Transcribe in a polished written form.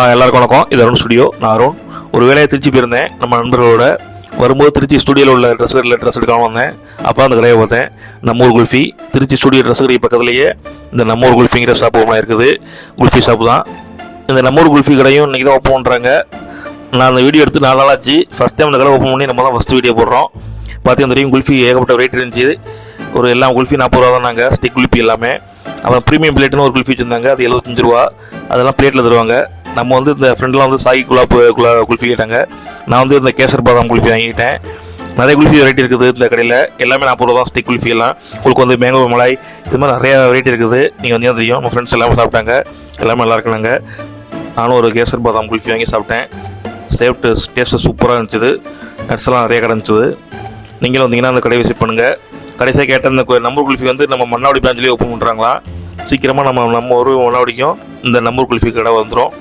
எல்லாருக்கும் வணக்கம். இது அருண் ஸ்டுடியோ. நான் அருண். ஒரு வேலையை திருச்சி போயிருந்தேன் நம்ம நண்பர்களோட. வரும்போது திருச்சி ஸ்டுடியோவில் உள்ள ட்ரெஸ் கடையில் ட்ரெஸ் எடுக்காமல் வந்தேன். அப்போ அந்த கடையை பார்த்தேன். நம்ம ஊர் குல்ஃபி. திருச்சி ஸ்டுடியோ ட்ரெஸ் கடை பக்கத்துலேயே இந்த நம்ம ஊர் குல்ஃபிங்கிற ஷாப்பு ஓப்பனாக இருக்குது. குல்ஃபி ஷாப்பு தான். இந்த நம்ம ஊர் குல்ஃபி கடையும் இன்றைக்கி தான் ஓப்பன் பண்ணுறாங்க. நான் அந்த வீடியோ எடுத்து 4 நாள் ஆச்சு. ஃபஸ்ட் டைம் இந்த கடை ஓப்பன் பண்ணி நம்ம தான் ஃபஸ்ட்டு வீடியோ போடுறோம். பார்த்தீங்கன்னா தெரியும், குல்ஃபி ஏகப்பட்ட ரேட் இருந்துச்சு. ஒரு எல்லாம் குல்ஃபி 40 ரூபா தான். நாங்கள் ஸ்டிக் குல்ஃபி எல்லாமே. அப்புறம் ப்ரீமியம் பிளேட்டுன்னு ஒரு குல்ஃபி வச்சுருந்தாங்க. அது 75 ரூபா. அதெல்லாம் பிளேட்டில் தருவாங்க. நம்ம வந்து இந்த ஃப்ரெண்ட்லாம் வந்து சாய் குல்ஃபி கேட்டாங்க. நான் வந்து இந்த கேசர் பாதாம் குல்ஃபி வாங்கிட்டேன். நிறைய குல்ஃபி வெரைட்டி இருக்குது இந்த கடையில். எல்லாமே 40 ரூபா தான் ஸ்டிக் குல்ஃபி எல்லாம். உங்களுக்கு வந்து மேங்கோ மலாய் இது மாதிரி நிறையா வெரைட்டி இருக்குது. நீங்கள் வந்து தெரியும், நம்ம ஃப்ரெண்ட்ஸ் எல்லாமே சாப்பிட்டாங்க. எல்லாமே நல்லா இருக்குனாங்க. நானும் ஒரு கேசர் பாதாம் குல்ஃபி வாங்கி சாப்பிட்டேன். டேஸ்ட்டு சூப்பராக இருந்துச்சு. நட்ஸ் எல்லாம் நிறைய கிடந்துச்சு. நீங்களும் வந்தீங்கன்னா அந்த கடையை விசிட் பண்ணுங்கள். கடைசியாக கேட்ட இந்த நம்பர் குல்ஃபி வந்து நம்ம மன்னாடி பிராஞ்சிலேயே ஓப்பன் பண்ணுறாங்களா. சீக்கிரமாக நம்ம ஊர் மன்னாடிக்கும் இந்த நம்பர் குல்ஃபி கடை வந்துடும்.